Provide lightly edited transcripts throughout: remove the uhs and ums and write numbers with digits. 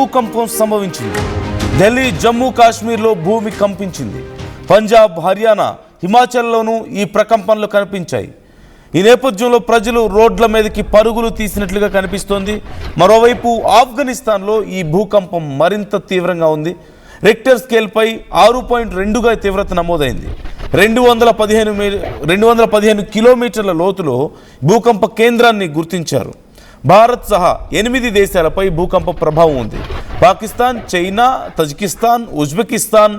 భూకంపం సంభవించింది. ఢిల్లీ, జమ్మూ కాశ్మీర్లో భూమి కంపించింది. పంజాబ్, హర్యానా, హిమాచల్లోనూ ఈ ప్రకంపనలు కనిపించాయి. ఈ నేపథ్యంలో ప్రజలు రోడ్ల మీదకి పరుగులు తీసినట్లుగా కనిపిస్తోంది. మరోవైపు ఆఫ్ఘనిస్తాన్లో ఈ భూకంపం మరింత తీవ్రంగా ఉంది. రిక్టర్ స్కేల్పై 6.2గా తీవ్రత నమోదైంది. 215 కిలోమీటర్ల లోతులో భూకంప కేంద్రాన్ని గుర్తించారు. భారత్ సహా 8 దేశాలపై భూకంప ప్రభావం ఉంది. Pakistan, China, Tajikistan, Uzbekistan,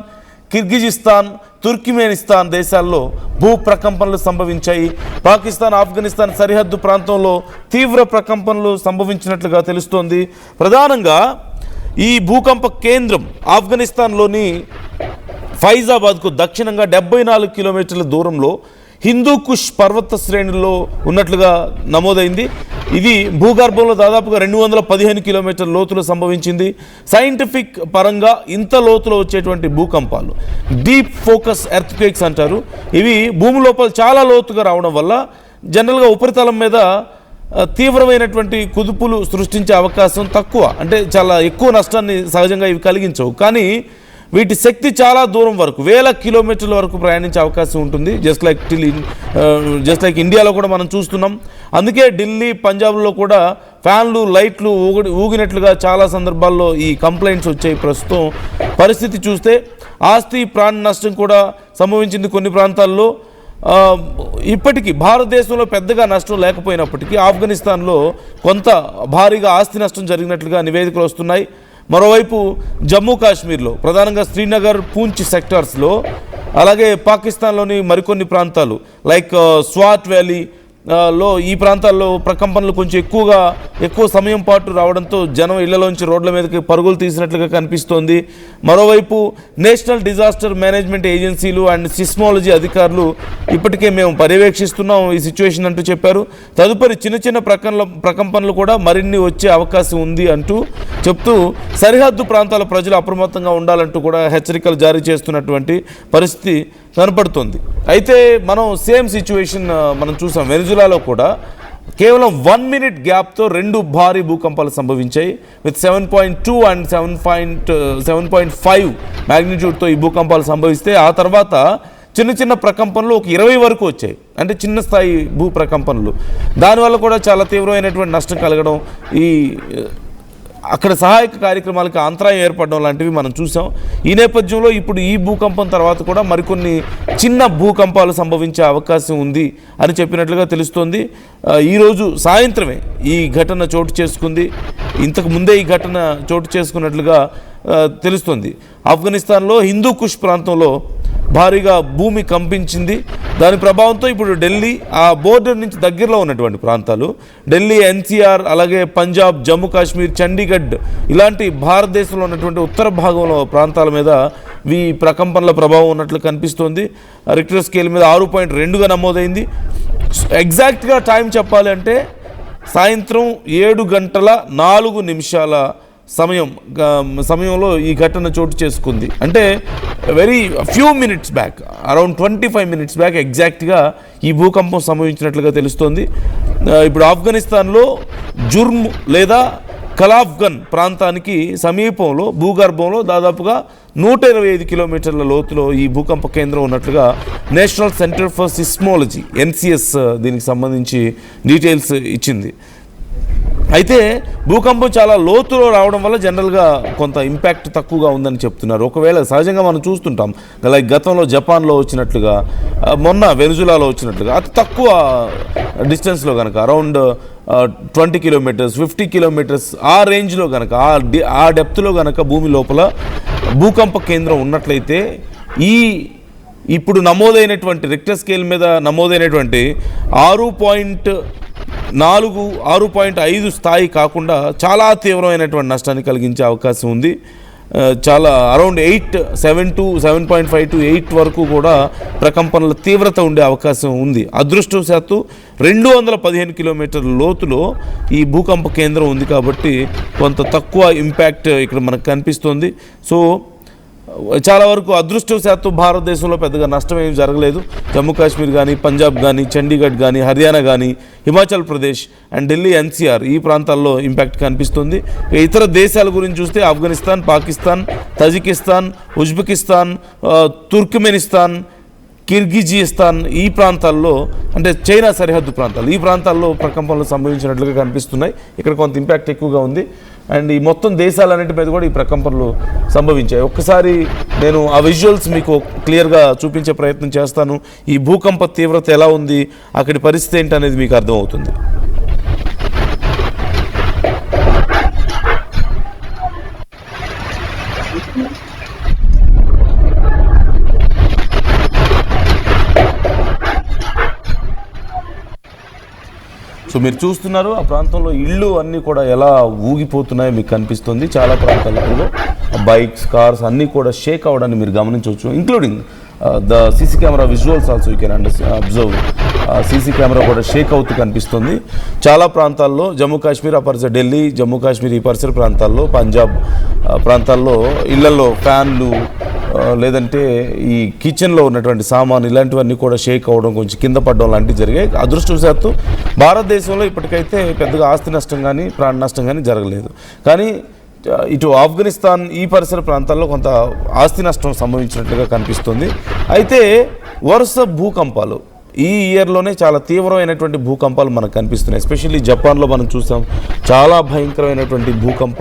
Kyrgyzstan, Turkmenistan దేశాల్లో భూ ప్రకంపనలు సంభవించాయి. పాకిస్తాన్, ఆఫ్ఘనిస్తాన్ సరిహద్దు ప్రాంతంలో తీవ్ర ప్రకంపనలు సంభవించినట్లుగా తెలుస్తోంది. ప్రధానంగా ఈ భూకంప కేంద్రం ఆఫ్ఘనిస్తాన్లోని ఫైజాబాద్కు దక్షిణంగా 74 కిలోమీటర్ల దూరంలో హిందూ కుష్ పర్వత శ్రేణుల్లో ఉన్నట్లుగా నమోదైంది. ఇది భూగర్భంలో దాదాపుగా 215 కిలోమీటర్ల లోతులో సంభవించింది. సైంటిఫిక్ పరంగా ఇంత లోతులో వచ్చేటువంటి భూకంపాలు డీప్ ఫోకస్ ఎర్త్క్వేక్స్ అంటారు. ఇవి భూమి లోపల చాలా లోతుగా రావడం వల్ల జనరల్గా ఉపరితలం మీద తీవ్రమైనటువంటి కుదుపులు సృష్టించే అవకాశం తక్కువ, అంటే చాలా ఎక్కువ నష్టాన్ని సహజంగా ఇవి కలిగించవు. కానీ వీటి శక్తి చాలా దూరం వరకు, 1000 కిలోమీటర్ల వరకు ప్రయాణించే అవకాశం ఉంటుంది. జస్ట్ లైక్ ఇండియాలో కూడా మనం చూస్తున్నాం. అందుకే ఢిల్లీ, పంజాబ్లో కూడా ఫ్యాన్లు, లైట్లు ఊగినట్లుగా చాలా సందర్భాల్లో ఈ కంప్లైంట్స్ వచ్చాయి. ప్రస్తుతం పరిస్థితి చూస్తే ఆస్తి, ప్రాణ నష్టం కూడా సంభవించింది కొన్ని ప్రాంతాల్లో. ఇప్పటికీ భారతదేశంలో పెద్దగా నష్టం లేకపోయినప్పటికీ ఆఫ్ఘనిస్తాన్లో కొంత భారీగా ఆస్తి నష్టం జరిగినట్లుగా నివేదికలు వస్తున్నాయి. మరోవైపు జమ్మూ కాశ్మీర్లో ప్రధానంగా శ్రీనగర్, పూంచ్ సెక్టార్స్లో, అలాగే పాకిస్తాన్లోని మరికొన్ని ప్రాంతాలు లైక్ స్వాట్ వ్యాలీ లో ఈ ప్రాంతాల్లో ప్రకంపనలు కొంచెం ఎక్కువ సమయం పాటు రావడంతో జనం ఇళ్లలోంచి రోడ్ల మీదకి పరుగులు తీసినట్లుగా కనిపిస్తోంది. మరోవైపు నేషనల్ డిజాస్టర్ మేనేజ్మెంట్ ఏజెన్సీలు అండ్ సిస్మాలజీ అధికారులు ఇప్పటికే మేము పర్యవేక్షిస్తున్నాం ఈ సిచ్యువేషన్ అంటూ చెప్పారు. తదుపరి చిన్న ప్రకంపనలు కూడా మరిన్ని వచ్చే అవకాశం ఉంది అంటూ చెప్తూ సరిహద్దు ప్రాంతాల ప్రజలు అప్రమత్తంగా ఉండాలంటూ కూడా హెచ్చరికలు జారీ చేస్తున్నటువంటి పరిస్థితి కనపడుతుంది. అయితే మనం సేమ్ సిచ్యువేషన్ మనం చూసాం. వెనిజులాలో కూడా కేవలం 1 మినిట్ గ్యాప్తో 2 భారీ భూకంపాలు సంభవించాయి. విత్ 7.2 అండ్ 7.5 మ్యాగ్నిట్యూడ్తో ఈ భూకంపాలు సంభవిస్తే ఆ తర్వాత చిన్న ప్రకంపనలు ఒక 20 వరకు వచ్చాయి, అంటే చిన్న స్థాయి భూ ప్రకంపనలు. దానివల్ల కూడా చాలా తీవ్రమైనటువంటి నష్టం కలగడం, ఈ అక్కడ సహాయక కార్యక్రమాలకు అంతరాయం ఏర్పడడం లాంటివి మనం చూసాం. ఈ నేపథ్యంలో ఇప్పుడు ఈ భూకంపం తర్వాత కూడా మరికొన్ని చిన్న భూకంపాలు సంభవించే అవకాశం ఉంది అని చెప్పినట్లుగా తెలుస్తోంది. ఈరోజు సాయంత్రమే ఈ ఘటన చోటు చేసుకుంది. ఇంతకు ముందే ఈ ఘటన చోటు చేసుకున్నట్లుగా తెలుస్తోంది. ఆఫ్ఘనిస్తాన్లో హిందూ కుష్ ప్రాంతంలో భారీగా భూమి కంపించింది. దాని ప్రభావంతో ఇప్పుడు ఢిల్లీ, ఆ బోర్డర్ నుంచి దగ్గరలో ఉన్నటువంటి ప్రాంతాలు ఢిల్లీ, ఎన్సీఆర్, అలాగే పంజాబ్, జమ్మూ కాశ్మీర్, చండీగఢ్ ఇలాంటి భారతదేశంలో ఉన్నటువంటి ఉత్తర భాగంలో ప్రాంతాల మీద ఈ ప్రకంపనల ప్రభావం ఉన్నట్లు కనిపిస్తోంది. రిక్టర్ స్కేల్ మీద 6.2గా నమోదైంది. ఎగ్జాక్ట్గా టైం చెప్పాలి అంటే సాయంత్రం 7:04 సమయంలో ఈ ఘటన చోటు చేసుకుంది. అంటే very few minutes back, around 25 minutes back ఎగ్జాక్ట్గా ఈ భూకంపం సంభవించినట్లుగా తెలుస్తోంది. ఇప్పుడు ఆఫ్ఘనిస్తాన్లో జుర్మ్ లేదా కలాఫ్గన్ ప్రాంతానికి సమీపంలో భూగర్భంలో దాదాపుగా 125 కిలోమీటర్ల లోతులో ఈ భూకంప కేంద్రం ఉన్నట్లుగా national centre for seismology NCS దీనికి సంబంధించి డీటెయిల్స్ ఇచ్చింది. అయితే భూకంపం చాలా లోతులో రావడం వల్ల జనరల్గా కొంత ఇంపాక్ట్ తక్కువగా ఉందని చెప్తున్నారు. ఒకవేళ సహజంగా మనం చూస్తుంటాం, లైక్ గతంలో జపాన్లో వచ్చినట్లుగా, మొన్న వెనిజులాలో వచ్చినట్లుగా అతి తక్కువ డిస్టెన్స్లో కనుక అరౌండ్ 20 కిలోమీటర్స్, 50 కిలోమీటర్స్ ఆ రేంజ్లో కనుక, ఆ డెప్త్లో కనుక భూమి లోపల భూకంప కేంద్రం ఉన్నట్లయితే ఇప్పుడు నమోదైనటువంటి రిక్టర్ స్కేల్ మీద నమోదైనటువంటి 6.5 స్థాయి కాకుండా చాలా తీవ్రమైనటువంటి నష్టాన్ని కలిగించే అవకాశం ఉంది. చాలా అరౌండ్ 7 to 7.5 to 8 వరకు కూడా ప్రకంపనల తీవ్రత ఉండే అవకాశం ఉంది. అదృష్టవశాత్తు 215 కిలోమీటర్ల లోతులో ఈ భూకంప కేంద్రం ఉంది కాబట్టి కొంత తక్కువ ఇంపాక్ట్ ఇక్కడ మనకు కనిపిస్తుంది. సో చాలా వరకు అదృష్టవశాత్తు భారతదేశంలో పెద్దగా నష్టం ఏమి జరగలేదు. జమ్మూ కాశ్మీర్ కానీ, పంజాబ్ కానీ, చండీగఢ్ కానీ, హర్యానా కానీ, హిమాచల్ ప్రదేశ్ అండ్ ఢిల్లీ ఎన్సీఆర్ ఈ ప్రాంతాల్లో ఇంపాక్ట్ కనిపిస్తుంది. ఇతర దేశాల గురించి చూస్తే Afghanistan, Pakistan, Tajikistan, Uzbekistan, Turkmenistan, Kyrgyzstan ఈ ప్రాంతాల్లో, అంటే చైనా సరిహద్దు ప్రాంతాలు, ఈ ప్రాంతాల్లో ప్రకంపనలు సంభవించినట్లుగా కనిపిస్తున్నాయి. ఇక్కడ కొంత ఇంపాక్ట్ ఎక్కువగా ఉంది. అండ్ ఈ మొత్తం దేశాలన్నింటి మీద కూడా ఈ ప్రకంపనలు సంభవించాయి. ఒక్కసారి నేను ఆ విజువల్స్ మీకు క్లియర్గా చూపించే ప్రయత్నం చేస్తాను. ఈ భూకంప తీవ్రత ఎలా ఉంది, అక్కడి పరిస్థితి ఏంటి అనేది మీకు అర్థమవుతుంది. సో మీరు చూస్తున్నారు ఆ ప్రాంతంలో ఇళ్ళు అన్నీ కూడా ఎలా ఊగిపోతున్నాయో మీకు కనిపిస్తుంది. చాలా ప్రాంతాలలో బైక్స్, కార్స్ అన్నీ కూడా షేక్ అవ్వడాన్ని మీరు గమనించవచ్చు, including the CC camera visuals also you can observe. CC camera కూడా షేక్ అవుతూ కనిపిస్తుంది. చాలా ప్రాంతాల్లో జమ్మూ కాశ్మీర్, ఆ పరిసర ఢిల్లీ, జమ్మూ కాశ్మీర్ ఈ పరిసర ప్రాంతాల్లో, పంజాబ్ ప్రాంతాల్లో ఇళ్లలో ఫ్యాన్లు లేదంటే ఈ కిచెన్లో ఉన్నటువంటి సామాను ఇలాంటివన్నీ కూడా షేక్ అవ్వడం, కొంచెం కింద పడడం లాంటివి జరిగాయి. అదృష్టవశాత్తు భారతదేశంలో ఇప్పటికైతే పెద్దగా ఆస్తి నష్టం కానీ ప్రాణ నష్టం కానీ జరగలేదు. కానీ ఇటు ఆఫ్ఘనిస్తాన్ ఈ పరిసర ప్రాంతాల్లో కొంత ఆస్తి నష్టం సంభవించినట్లుగా కనిపిస్తుంది. అయితే వరుస భూకంపాలు ఈ ఇయర్లోనే చాలా తీవ్రమైనటువంటి భూకంపాలు మనకు కనిపిస్తున్నాయి. ఎస్పెషల్లీ జపాన్లో మనం చూసాం, చాలా భయంకరమైనటువంటి భూకంప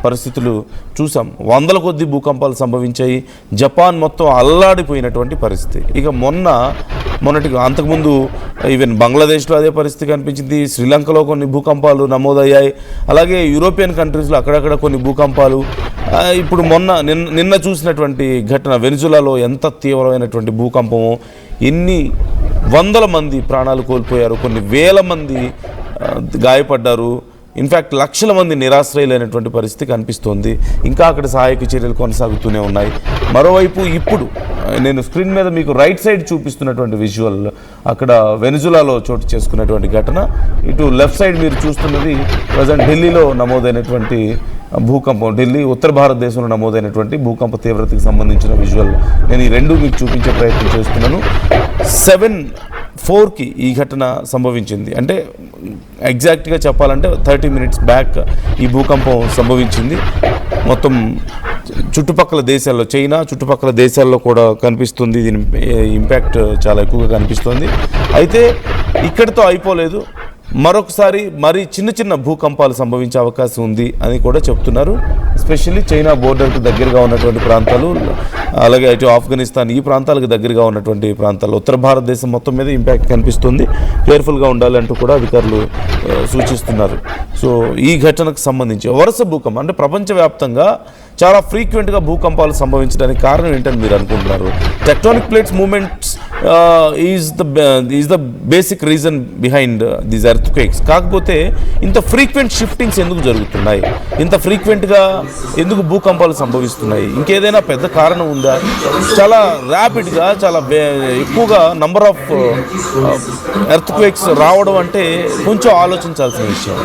పరిస్థితులు చూసాం. వందల కొద్ది భూకంపాలు సంభవించాయి. జపాన్ మొత్తం అల్లాడిపోయినటువంటి పరిస్థితి. ఇక మొన్నటికి అంతకుముందు ఈవెన్ బంగ్లాదేశ్లో అదే పరిస్థితి కనిపించింది. శ్రీలంకలో కొన్ని భూకంపాలు నమోదయ్యాయి. అలాగే యూరోపియన్ కంట్రీస్లో అక్కడక్కడ కొన్ని భూకంపాలు. ఇప్పుడు నిన్న చూసినటువంటి ఘటన వెనిజులాలో ఎంత తీవ్రమైనటువంటి భూకంపమో, ఎన్ని వందల మంది ప్రాణాలు కోల్పోయారు, కొన్ని వేల మంది గాయపడ్డారు, ఇన్ఫ్యాక్ట్ లక్షల మంది నిరాశ్రయులైనటువంటి పరిస్థితి కనిపిస్తోంది. ఇంకా అక్కడ సహాయక చర్యలు కొనసాగుతూనే ఉన్నాయి. మరోవైపు ఇప్పుడు నేను స్క్రీన్ మీద మీకు రైట్ సైడ్ చూపిస్తున్నటువంటి విజువల్ అక్కడ వెనిజులాలో చోటు చేసుకున్నటువంటి ఘటన. ఇటు లెఫ్ట్ సైడ్ మీరు చూస్తున్నది ప్రజెంట్ ఢిల్లీలో నమోదైనటువంటి భూకంపం, ఢిల్లీ ఉత్తర భారతదేశంలో నమోదైనటువంటి భూకంప తీవ్రతకి సంబంధించిన విజువల్. నేను ఈ రెండు మీకు చూపించే ప్రయత్నం చేస్తున్నాను. 7:04కి ఈ ఘటన సంభవించింది. అంటే ఎగ్జాక్ట్గా చెప్పాలంటే 30 minutes బ్యాక్ ఈ భూకంపం సంభవించింది. మొత్తం చుట్టుపక్కల దేశాల్లో, చైనా చుట్టుపక్కల దేశాల్లో కూడా కనిపిస్తుంది. దీని ఇంపాక్ట్ చాలా ఎక్కువగా కనిపిస్తుంది. అయితే ఇక్కడితో అయిపోలేదు, మరొకసారి మరి చిన్న భూకంపాలు సంభవించే అవకాశం ఉంది అని కూడా చెప్తున్నారు. ఎస్పెషల్లీ చైనా బోర్డర్కి దగ్గరగా ఉన్నటువంటి ప్రాంతాలు, అలాగే ఇటు ఆఫ్ఘనిస్తాన్ ఈ ప్రాంతాలకు దగ్గరగా ఉన్నటువంటి ప్రాంతాలు, ఉత్తర భారతదేశం మొత్తం మీద ఇంపాక్ట్ కనిపిస్తుంది. కేర్ఫుల్గా ఉండాలంటూ కూడా అధికారులు సూచిస్తున్నారు. సో ఈ ఘటనకు సంబంధించి వరుస భూకంపం, అంటే ప్రపంచవ్యాప్తంగా చాలా ఫ్రీక్వెంట్గా భూకంపాలు సంభవించడానికి కారణం ఏంటని మీరు అనుకుంటున్నారు? Tectonic plates movements is the basic reason behind these earthquakes. కాకపోతే ఇంత ఫ్రీక్వెంట్ షిఫ్టింగ్స్ ఎందుకు జరుగుతున్నాయి, ఇంత ఫ్రీక్వెంట్గా ఎందుకు భూకంపాలు సంభవిస్తున్నాయి? ఇంకేదైనా పెద్ద కారణం ఉందా? చాలా ర్యాపిడ్గా, చాలా ఎక్కువగా నంబర్ ఆఫ్ ఎర్త్క్వేక్స్ రావడం అంటే కొంచెం ఆలోచించాల్సిన విషయం.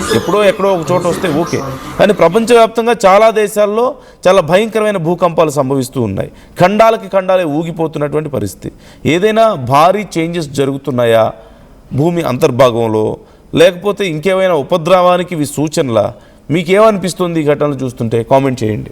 ఎక్కడో ఒక చోట వస్తే ఓకే, కానీ ప్రపంచవ్యాప్తంగా చాలా దేశాల్లో చాలా భయంకరమైన భూకంపాలు సంభవిస్తూ ఉన్నాయి. ఖండాలే ఊగిపోతున్నటువంటి పరిస్థితి. ఏదైనా భారీ చేంజెస్ జరుగుతున్నాయా భూమి అంతర్భాగంలో, లేకపోతే ఇంకేమైనా ఉపద్రవానికి ఇవి సూచనలా? మీకేమనిపిస్తుంది ఈ ఘటనలు చూస్తుంటే? కామెంట్ చేయండి.